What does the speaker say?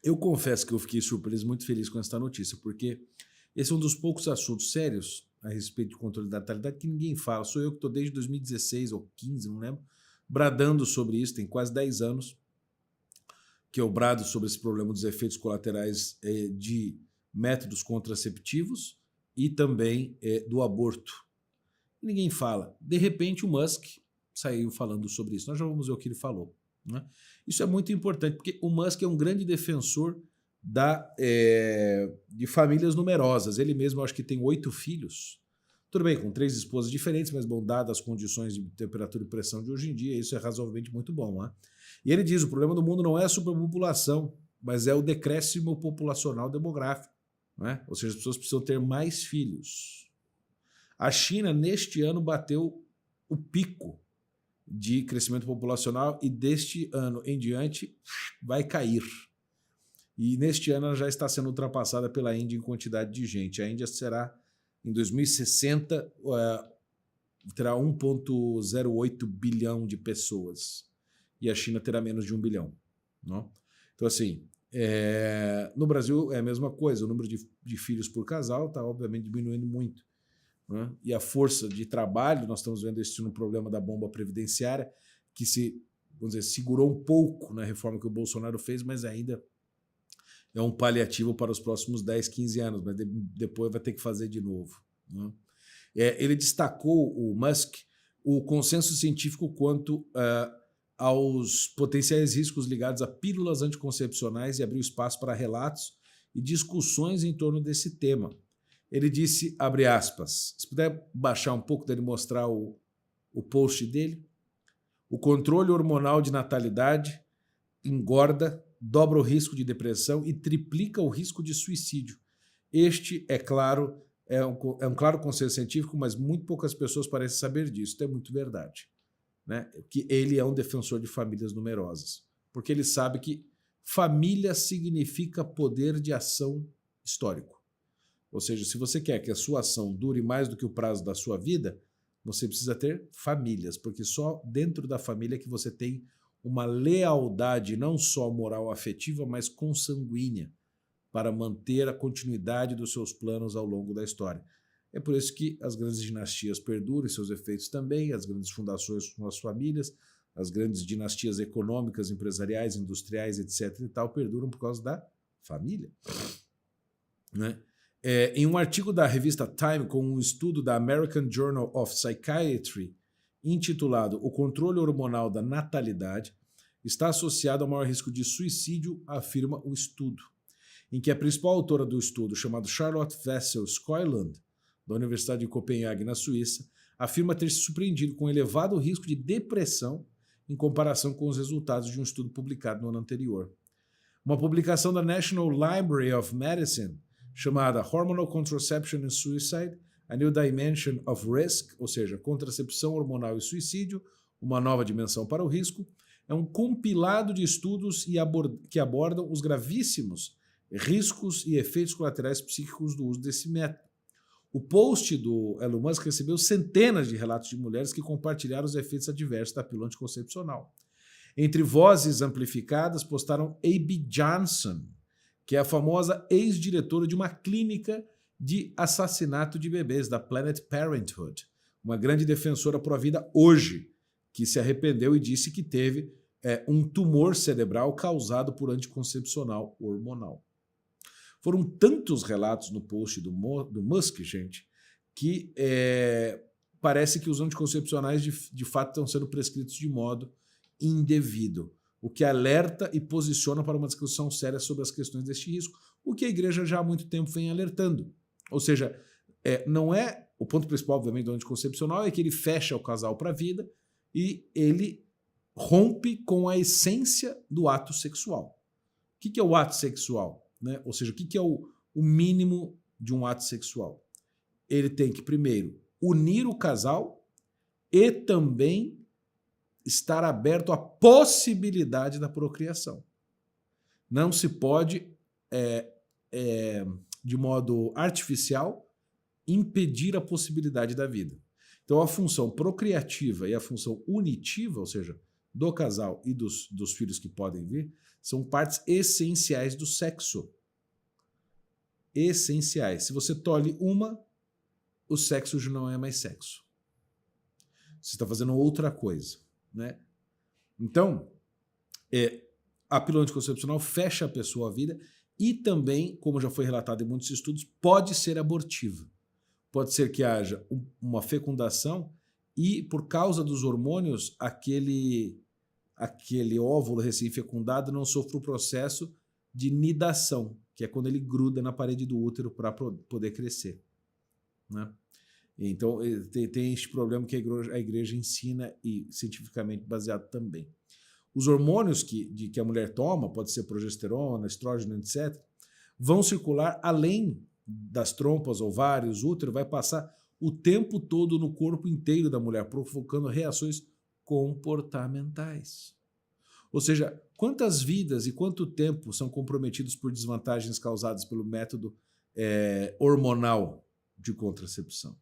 Eu confesso que eu fiquei surpreso, muito feliz com essa notícia, porque esse é um dos poucos assuntos sérios a respeito de controle da natalidade que ninguém fala. Sou eu que estou desde 2016 ou 15, não lembro, bradando sobre isso, tem quase 10 anos que eu brado sobre esse problema dos efeitos colaterais de métodos contraceptivos e também do aborto. E ninguém fala. De repente o Musk saiu falando sobre isso. Nós já vamos ver o que ele falou. Né? Isso é muito importante, porque o Musk é um grande defensor de famílias numerosas. Ele mesmo, eu acho que tem 8 filhos. Tudo bem, com 3 esposas diferentes, mas bom, dadas as condições de temperatura e pressão de hoje em dia, isso é razoavelmente muito bom. Né? E ele diz, o problema do mundo não é a superpopulação, mas é o decréscimo populacional demográfico. Né? Ou seja, as pessoas precisam ter mais filhos. A China, neste ano, bateu o pico de crescimento populacional e deste ano em diante vai cair. E neste ano ela já está sendo ultrapassada pela Índia em quantidade de gente. A Índia será, em 2060, terá 1,08 bilhão de pessoas. E a China terá menos de 1 bilhão. Não? Então, assim, no Brasil é a mesma coisa. O número de filhos por casal está, obviamente, diminuindo muito. Né? E a força de trabalho, nós estamos vendo esse no problema da bomba previdenciária, que vamos dizer, segurou um pouco na reforma que o Bolsonaro fez, mas ainda é um paliativo para os próximos 10, 15 anos, mas depois vai ter que fazer de novo. Né? Ele destacou, o Musk, o consenso científico quanto aos potenciais riscos ligados a pílulas anticoncepcionais e abriu espaço para relatos e discussões em torno desse tema. Ele disse, abre aspas, se puder baixar um pouco dele, mostrar o post dele, o controle hormonal de natalidade engorda, dobra o risco de depressão e triplica o risco de suicídio. Este, é claro, é um claro consenso científico, mas muito poucas pessoas parecem saber disso. Isso é muito verdade. Né? Que ele é um defensor de famílias numerosas, porque ele sabe que família significa poder de ação histórico. Ou seja, se você quer que a sua ação dure mais do que o prazo da sua vida, você precisa ter famílias, porque só dentro da família que você tem uma lealdade não só moral afetiva, mas consanguínea, para manter a continuidade dos seus planos ao longo da história. É por isso que as grandes dinastias perduram e seus efeitos também, as grandes fundações com as famílias, as grandes dinastias econômicas, empresariais, industriais, etc. e tal, perduram por causa da família. Né? Em um artigo da revista Time com um estudo da American Journal of Psychiatry intitulado O controle hormonal da natalidade está associado ao maior risco de suicídio, afirma o estudo, em que a principal autora do estudo, chamada Charlotte Wessel Skoyland, da Universidade de Copenhague, na Suíça, afirma ter se surpreendido com um elevado risco de depressão em comparação com os resultados de um estudo publicado no ano anterior. Uma publicação da National Library of Medicine chamada Hormonal Contraception and Suicide, A New Dimension of Risk, ou seja, contracepção hormonal e suicídio, uma nova dimensão para o risco, é um compilado de estudos que abordam os gravíssimos riscos e efeitos colaterais psíquicos do uso desse método. O post do Elon Musk recebeu centenas de relatos de mulheres que compartilharam os efeitos adversos da pílula anticoncepcional. Entre vozes amplificadas, postaram A.B. Johnson, que é a famosa ex-diretora de uma clínica de assassinato de bebês, da Planned Parenthood, uma grande defensora pró-vida hoje, que se arrependeu e disse que teve um tumor cerebral causado por anticoncepcional hormonal. Foram tantos relatos no post do Musk, gente, que parece que os anticoncepcionais de fato estão sendo prescritos de modo indevido, o que alerta e posiciona para uma discussão séria sobre as questões deste risco, o que a igreja já há muito tempo vem alertando. Ou seja, não é o ponto principal, obviamente, do anticoncepcional, é que ele fecha o casal para a vida e ele rompe com a essência do ato sexual. O que é o ato sexual? Né? Ou seja, o que é o mínimo de um ato sexual? Ele tem que, primeiro, unir o casal e também estar aberto à possibilidade da procriação. Não se pode, de modo artificial, impedir a possibilidade da vida. Então, a função procriativa e a função unitiva, ou seja, do casal e dos filhos que podem vir são partes essenciais do sexo. Essenciais. Se você tolhe uma, o sexo já não é mais sexo. Você está fazendo outra coisa, né? Então, a pílula anticoncepcional fecha a pessoa à vida e também, como já foi relatado em muitos estudos, pode ser abortiva. Pode ser que haja uma fecundação e, por causa dos hormônios, aquele óvulo recém-fecundado não sofre o processo de nidação, que é quando ele gruda na parede do útero para poder crescer, né? Então, tem este problema que a igreja ensina e cientificamente baseado também. Os hormônios que a mulher toma, pode ser progesterona, estrógeno, etc., vão circular além das trompas, ovários, útero, vai passar o tempo todo no corpo inteiro da mulher, provocando reações comportamentais. Ou seja, quantas vidas e quanto tempo são comprometidos por desvantagens causadas pelo método hormonal de contracepção?